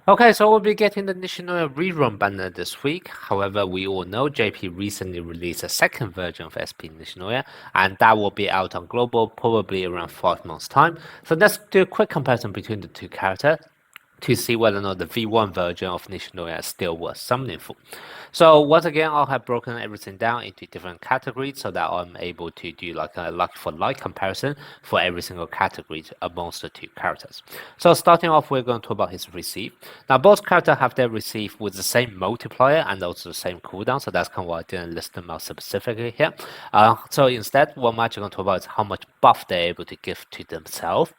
Okay, so we'll be getting the Nishinoya rerun banner this week. However, we all know JP recently released a second version of SP Nishinoya, and that will be out on global probably around 5 months' time. So let's do a quick comparison between the two characters to see whether or not the V1 version of Nishinoya is still worth summoning for. So once again, I have broken everything down into different categories so that I'm able to do like a like-for-like comparison for every single category amongst the two characters. So starting off, we're going to talk about his receive. Now both characters have their receive with the same multiplier and also the same cooldown, so that's kind of why I didn't list them out specifically here. So instead, what I'm actually going to talk about is how much buff they're able to give to themselves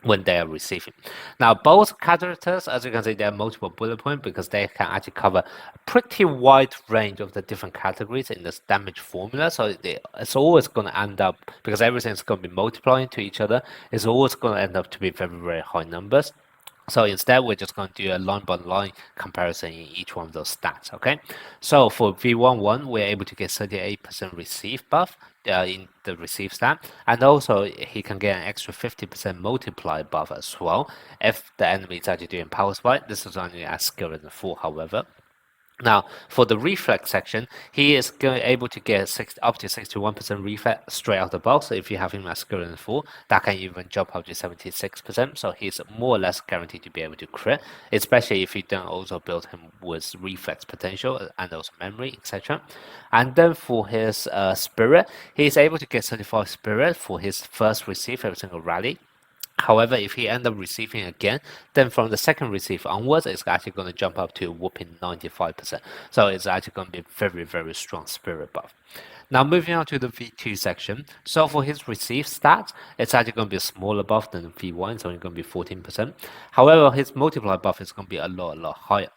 when they are receiving. Now, both characters, as you can see, they have multiple bullet points because they can actually cover a pretty wide range of the different categories in this damage formula. So it's always going to end up, because everything's going to be multiplying to each other, it's always going to end up to be very, very high numbers. So instead, we're just going to do a line-by-line comparison in each one of those stats, okay? So for V11, we're able to get 38% receive buff in the receive stat, and also he can get an extra 50% multiply buff as well if the enemy is actually doing power spike. This is only as skill in the 4, however. Now, for the reflex section, he is able to get up to 61% reflex straight out the box. So if you have him as skill in 4, that can even jump up to 76%. So he's more or less guaranteed to be able to crit, especially if you don't also build him with reflex potential and also memory, etc. And then for his spirit, he's able to get 35 spirit for his first receive every single rally. However, if he ends up receiving again, then from the second receive onwards, it's actually going to jump up to a whopping 95%. So it's actually going to be very, very strong spirit buff. Now moving on to the V2 section. So for his receive stats, it's actually going to be a smaller buff than V1. It's only going to be 14%. However, his multiply buff is going to be a lot higher.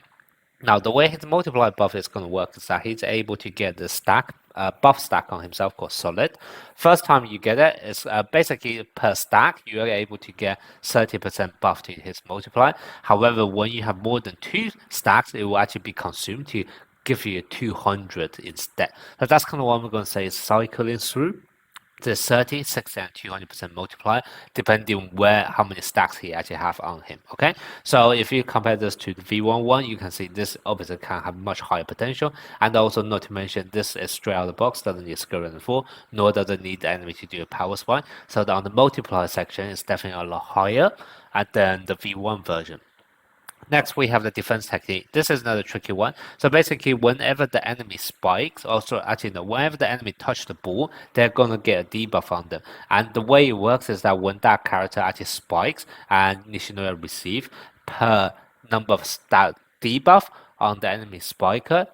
Now, the way his multiply buff is going to work is that he's able to get the stack, buff stack on himself called Solid. First time you get it, it's basically per stack, you are able to get 30% buff to his multiply. However, when you have more than 2 stacks, it will actually be consumed to give you 200 instead. So that's kind of what I'm going to say is cycling through the 30, 60, and 200% multiplier, depending on how many stacks he actually have on him. Okay, so if you compare this to the V11, you can see this obviously can have much higher potential, and also not to mention this is straight out of the box, doesn't need skill and 4, nor does it need the enemy to do a power spike. So on the multiplier section, it's definitely a lot higher than the V1 version. Next, we have the defense technique. This is another tricky one. So basically, whenever the enemy spikes, also actually no, whenever the enemy touch the ball, they're gonna get a debuff on them. And the way it works is that when that character actually spikes and Nishinoya receive per number of stat debuff on the enemy spiker,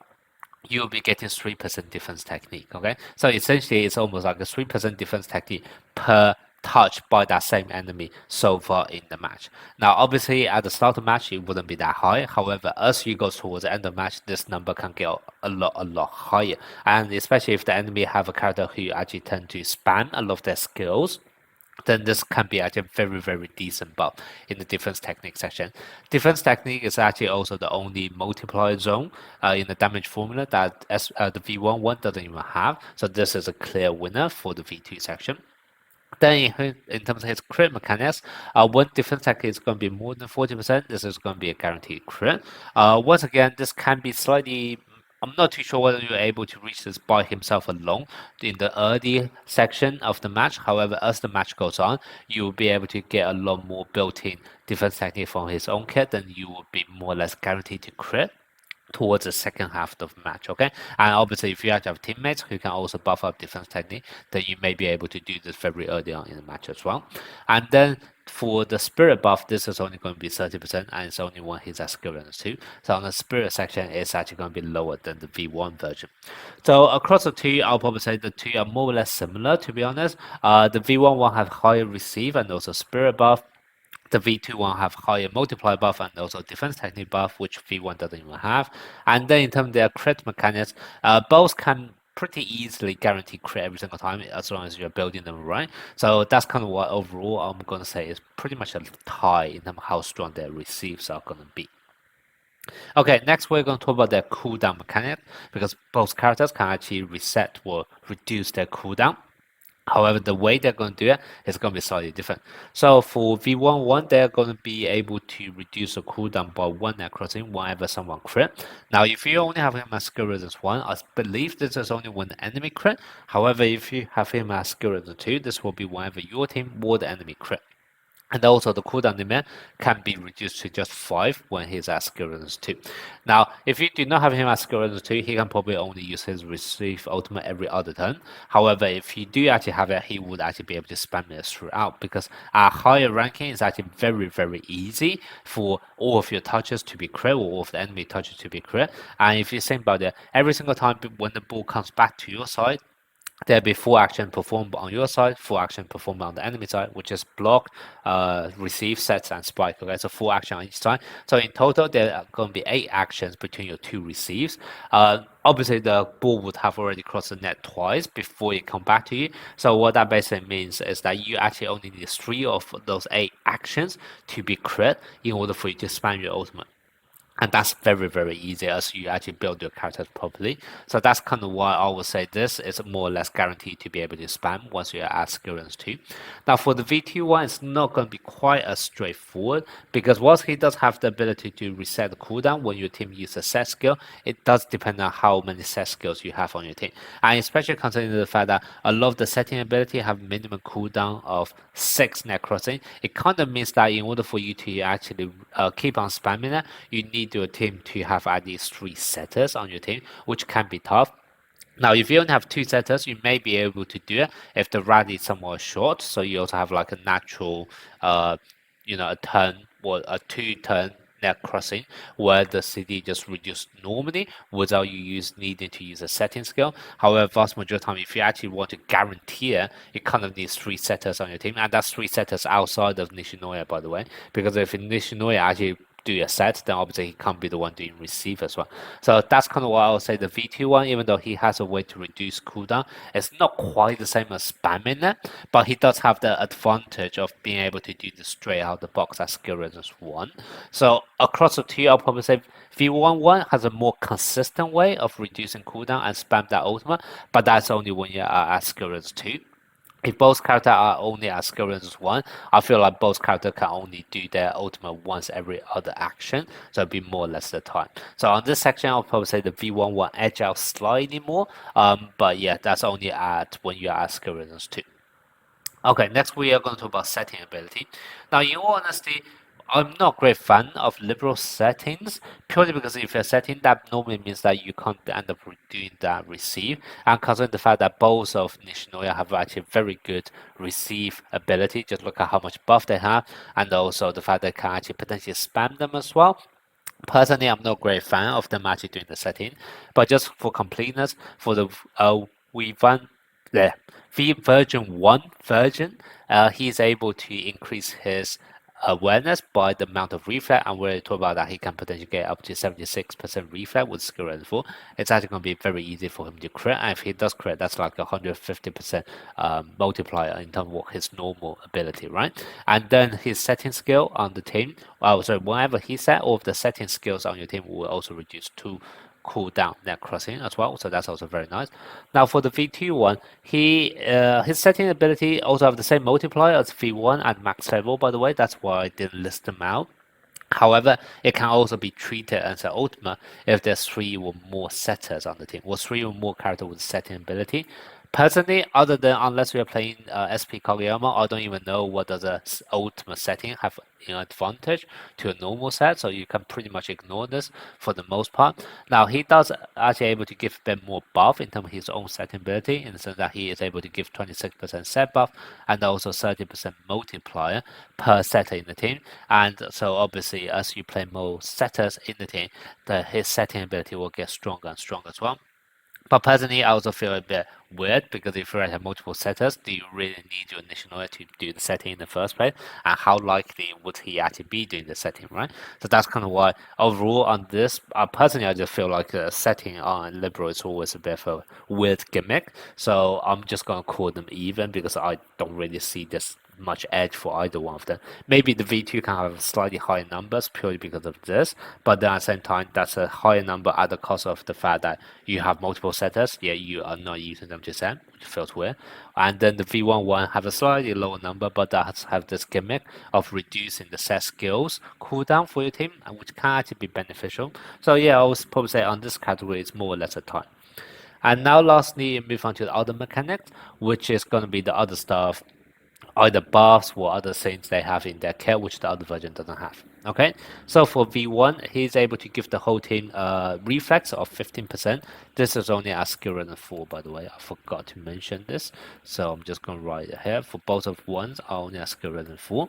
you'll be getting 3% defense technique. Okay, so essentially, it's almost like a 3% defense technique per touched by that same enemy so far in the match. Now, obviously, at the start of the match, it wouldn't be that high. However, as you go towards the end of the match, this number can get a lot higher. And especially if the enemy have a character who actually tend to spam a lot of their skills, then this can be actually a very decent buff in the defense technique section. Defense technique is actually also the only multiplier zone in the damage formula that the V11 doesn't even have. So this is a clear winner for the V2 section. Then in terms of his crit mechanics, one defense tech is going to be more than 40%. This is going to be a guaranteed crit. Once again, this can be slightly... I'm not too sure whether you're able to reach this by himself alone in the early section of the match. However, as the match goes on, you will be able to get a lot more built-in defense technique from his own kit, then you will be more or less guaranteed to crit towards the second half of the match, okay? And obviously, if you actually have teammates who can also buff up defense technique, then you may be able to do this very early on in the match as well. And then for the spirit buff, this is only going to be 30%, and it's only when he's at skill level 2. So on the spirit section, it's actually going to be lower than the V1 version. So across the two, I'll probably say the two are more or less similar, to be honest. The V1 one have higher receive and also spirit buff. The V2 one have higher multiply buff and also defense technique buff, which V1 doesn't even have. And then in terms of their crit mechanics, both can pretty easily guarantee crit every single time as long as you're building them right. So that's kind of what overall I'm going to say is pretty much a tie in terms of how strong their receives are going to be. Okay, next we're going to talk about their cooldown mechanic because both characters can actually reset or reduce their cooldown. However, the way they're going to do it is going to be slightly different. So for V11, they're going to be able to reduce the cooldown by 1 net crossing whenever someone crit. Now, if you only have him as skill resistance 1, I believe this is only when the enemy crit. However, if you have him as skill resistance 2, this will be whenever your team or the enemy crit. And also the cooldown limit can be reduced to just 5 when he's at skill resistance 2. Now, if you do not have him at skill resistance 2, he can probably only use his receive ultimate every other turn. However, if you do actually have it, he would actually be able to spam it throughout, because at higher ranking, it's actually very, very easy for all of your touches to be crit, or all of the enemy touches to be crit. And if you think about it, every single time when the ball comes back to your side, there'll be full action performed on your side, full action performed on the enemy side, which is block, receive, sets, and spike. Okay, so full action on each side. So in total, there are going to be 8 actions between your 2 receives. Obviously, the ball would have already crossed the net twice before it come back to you. So what that basically means is that you actually only need 3 of those 8 actions to be crit in order for you to spam your ultimate. And that's very, very easy as you actually build your characters properly. So that's kind of why I would say this is more or less guaranteed to be able to spam once you're at skill range 2. Now for the V2 one, it's not going to be quite as straightforward, because whilst he does have the ability to reset the cooldown when your team uses a set skill, it does depend on how many set skills you have on your team. And especially considering the fact that a lot of the setting ability have minimum cooldown of 6 net crossing, it kind of means that in order for you to actually keep on spamming it, you need your team to have at least 3 setters on your team, which can be tough. Now, if you only have 2 setters, you may be able to do it if the rally is somewhat short. So you also have like a natural, a turn or a 2-turn net crossing where the CD just reduced normally without you needing to use a setting skill. However, vast majority of the time, if you actually want to guarantee it, you kind of need 3 setters on your team, and that's 3 setters outside of Nishinoya, by the way, because if Nishinoya actually do a set, then obviously he can't be the one doing receive as well. So that's kind of why I would say the V2 one, even though he has a way to reduce cooldown, it's not quite the same as spamming it, but he does have the advantage of being able to do the straight out the box as skill resistance 1. So across the two, I'll probably say V11 has a more consistent way of reducing cooldown and spam that ultimate, but that's only when you're at skill resistance 2. If both characters are only at skill resistance 1, I feel like both characters can only do their ultimate once every other action, so it'll be more or less the time. So on this section, I'll probably say the V11 edge out slightly more, but yeah, that's only at when you're at skill resistance 2. Okay, next we are going to talk about setting ability. Now, in all honesty, I'm not a great fan of liberal settings, purely because if you're setting, that normally means that you can't end up doing that receive. And considering the fact that both of Nishinoya have actually very good receive ability, just look at how much buff they have, and also the fact that they can actually potentially spam them as well. Personally, I'm not a great fan of them actually doing the setting, but just for completeness, for the V1, the V version 1 version, he's able to increase his awareness by the amount of reflex, and we're talking about that he can potentially get up to 76% reflex with skill level 4. It's actually going to be very easy for him to crit, and if he does crit, that's like 150% multiplier in terms of his normal ability, right? And then his setting skill on the team, whenever he set, all of the setting skills on your team will also reduce to cooldown net crossing as well, so that's also very nice. Now for the V2 one, his setting ability also have the same multiplier as V1 at max level, by the way, that's why I didn't list them out. However, it can also be treated as an ultimate if there's 3 or more setters on the team, or 3 or more characters with setting ability. Personally, other than unless we are playing SP Kageyama, I don't even know what does a ultimate setting have advantage to a normal set, so you can pretty much ignore this for the most part. Now, he does actually able to give them more buff in terms of his own setting ability, in the sense that he is able to give 26% set buff and also 30% multiplier per setter in the team. And so obviously, as you play more setters in the team, his setting ability will get stronger and stronger as well. But personally, I also feel a bit weird, because if you have multiple setters, do you really need your Nishinoya to do the setting in the first place? And how likely would he actually be doing the setting, right? So that's kind of why overall on this, personally, I just feel like the setting on Liberal is always a bit of a weird gimmick. So I'm just going to call them even, because I don't really see this much edge for either one of them. Maybe the V2 can have slightly higher numbers purely because of this, but then at the same time, that's a higher number at the cost of the fact that you have multiple setters, yet you are not using them to set, which feels weird. And then the V11 have a slightly lower number, but that have this gimmick of reducing the set skills cooldown for your team, which can actually be beneficial. So yeah, I would probably say on this category, it's more or less a tie. And now lastly, move on to the other mechanics, which is going to be the other stuff, either buffs or other things they have in their kit, which the other version doesn't have. Okay, so for V1, he's able to give the whole team a reflex of 15%. This is only at skill level 4, by the way. I forgot to mention this, so I'm just going to write it here. For both of ones, are only at skill level 4.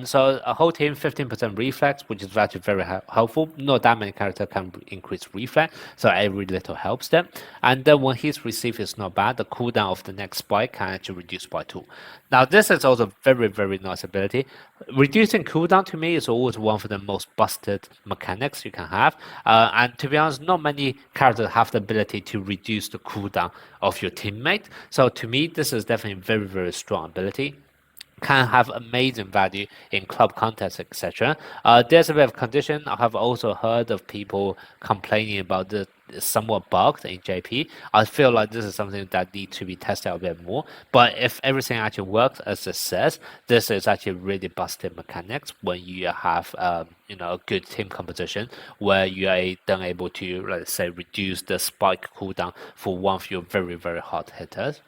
So a whole team 15% reflex, which is actually very helpful. Not that many characters can increase reflex, so every little helps them. And then when he's received, it's not bad. The cooldown of the next spike can actually reduce by 2. Now this is also very, very nice ability. Reducing cooldown to me is always one of the most busted mechanics you can have. And to be honest, not many characters have the ability to reduce the cooldown of your teammate. So to me, this is definitely a very, very strong ability. Can have amazing value in club contests, etc. There's a bit of condition. I have also heard of people complaining about the somewhat bugged in JP. I feel like this is something that needs to be tested a bit more. But if everything actually works as it says, this is actually really busted mechanics when you have a good team composition where you are then able to, let's say, reduce the spike cooldown for one of your very, very hard hitters.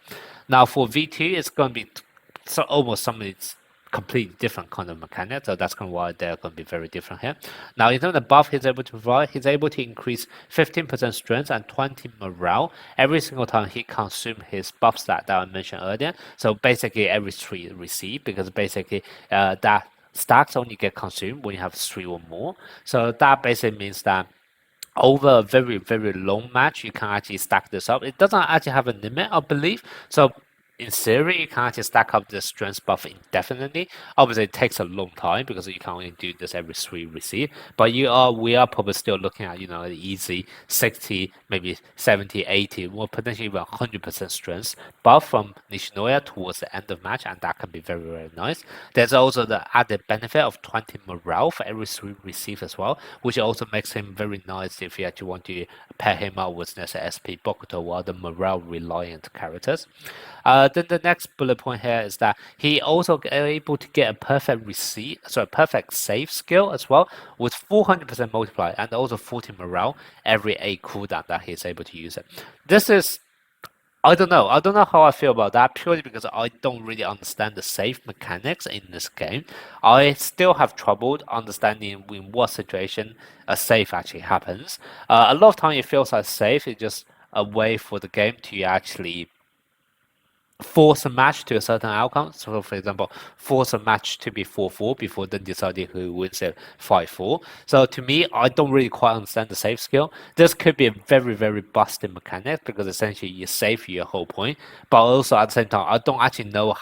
Now for V2, it's going to be almost something completely different kind of mechanic, so that's kind of why they're going to be very different here. Now, in terms of the buff he's able to provide, he's able to increase 15% strength and 20 morale every single time he consumes his buff stat that I mentioned earlier. So basically every 3 received, because basically that stacks only get consumed when you have 3 or more. So that basically means that over a very, very long match, you can actually stack this up. It doesn't actually have a limit, I believe. So in theory, you can actually stack up the strength buff indefinitely. Obviously, it takes a long time because you can only do this every 3 receive. But we are probably still looking at an easy 60, maybe 70, 80, or potentially even 100% strength buff from Nishinoya towards the end of match, and that can be very, very nice. There's also the added benefit of 20 morale for every 3 receive as well, which also makes him very nice if you actually want to pair him up with SP Bokuto or other morale reliant characters. Then the next bullet point here is that he also able to get a perfect save skill as well with 400% multiply and also 40 morale every 8 cooldown that he's able to use it. This is, I don't know how I feel about that, purely because I don't really understand the save mechanics in this game. I still have trouble understanding in what situation a save actually happens. A lot of time it feels like save is just a way for the game to actually force a match to a certain outcome. So, for example, force a match to be 4-4 before then deciding who wins it 5-4. So, to me, I don't really quite understand the save skill. This could be a very, very busted mechanic because essentially you save your whole point, but also at the same time, I don't actually know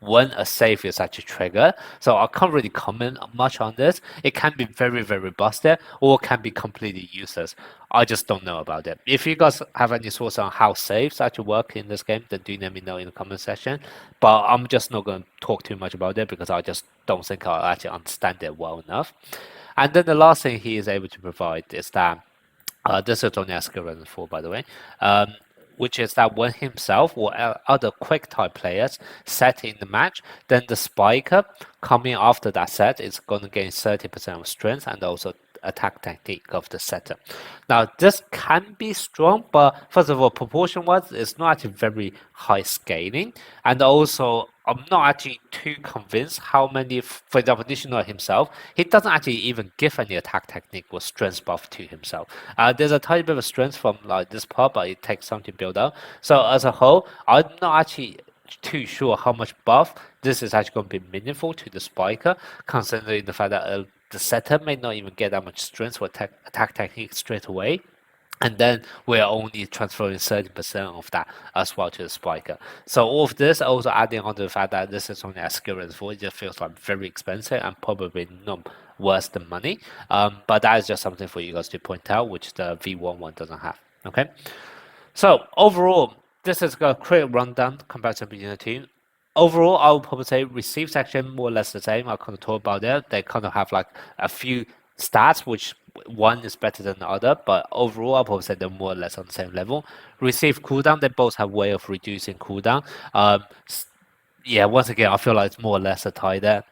when a save is actually triggered. So, I can't really comment much on this. It can be very, very busted or can be completely useless. I just don't know about it. If you guys have any thoughts on how saves actually work in this game, then do let me know in the comment section. But I'm just not going to talk too much about it because I just don't think I actually understand it well enough. And then the last thing he is able to provide is that, this is only a skill level 4, by the way, which is that when himself or other quick type players set in the match, then the spiker coming after that set is going to gain 30% of strength and also attack technique of the setter. Now this can be strong, but first of all, proportion wise, it's not actually very high scaling, and also I'm not actually too convinced how many, for example, Nishinoya himself, he doesn't actually even give any attack technique or strength buff to himself. There's a tiny bit of strength from like this part, but it takes some to build up. So as a whole, I'm not actually too sure how much buff this is actually going to be meaningful to the spiker, considering the fact that the setter may not even get that much strength for attack technique straight away. And then we're only transferring 30% of that as well to the spiker. So all of this also adding on to the fact that this is only a skill level 4, it just feels like very expensive and probably not worth the money. But that is just something for you guys to point out, which the V11 doesn't have. Okay. So overall, this is a quick rundown compared to the beginner team. Overall, I would probably say receive section more or less the same. I kind of talk about that. They kind of have like a few stats, which one is better than the other, but overall, I'll probably say they're more or less on the same level. Receive cooldown, they both have way of reducing cooldown. Yeah, once again, I feel like it's more or less a tie there.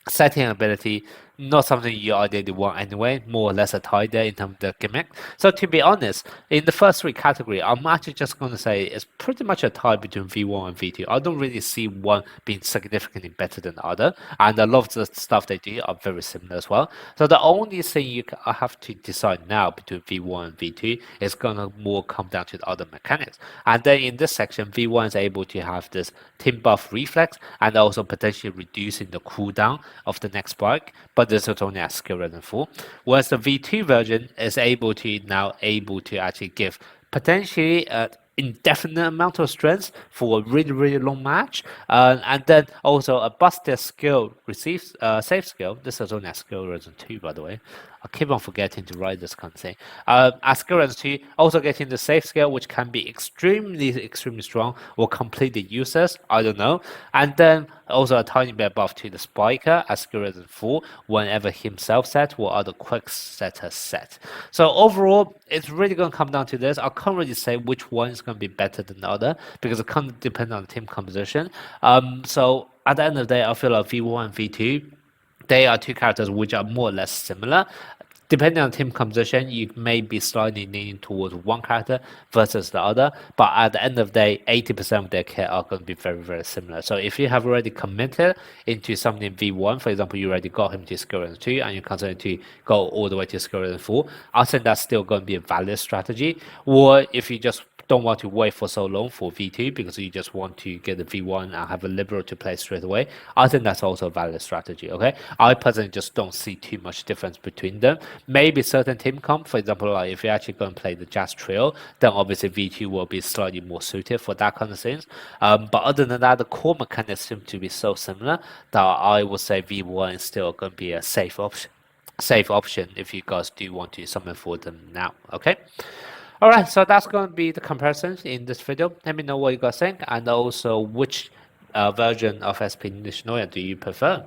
Setting ability, not something you ideally want anyway, more or less a tie there in terms of the gimmick. So to be honest, in the first three category, I'm actually just going to say it's pretty much a tie between V1 and V2. I don't really see one being significantly better than the other, and a lot of the stuff they do are very similar as well. So the only thing I have to decide now between V1 and V2 is going to more come down to the other mechanics. And then in this section, V1 is able to have this team buff reflex and also potentially reducing the cooldown of the next spike, but this is only at skill level 4. Whereas the V2 version is able to actually give potentially indefinite amount of strength for a really long match, and then also a busted skill receives save skill. This is only at skill level 2, by the way. I keep on forgetting to write this kind of thing. At skill level 2, also getting the save skill, which can be extremely strong or completely useless. I don't know. And then also a tiny bit buff to the spiker at skill level 4 whenever himself set or other quick setters set. So overall, it's really going to come down to this. I can't really say which one is going to be better than the other because it kind of depends on the team composition. So at the end of the day, I feel like V1 and V2, they are two characters which are more or less similar. Depending on team composition, you may be slightly leaning towards one character versus the other, but at the end of the day, 80% of their kit are going to be very similar. So if you have already committed into something V1, for example, you already got him to skill level 2 and you consider to go all the way to skill level 4, I think that's still going to be a valid strategy. Or if you just don't want to wait for so long for V2 because you just want to get the V1 and have a liberal to play straight away, I think that's also a valid strategy, okay? I personally just don't see too much difference between them. Maybe certain team comp, for example, like if you're actually going to play the Jazz Trio, then obviously V2 will be slightly more suited for that kind of things. But other than that, the core mechanics seem to be so similar that I would say V1 is still going to be a safe option if you guys do want to summon for them now, okay? Alright, so that's going to be the comparisons in this video. Let me know what you guys think and also which version of SP Nishinoya do you prefer.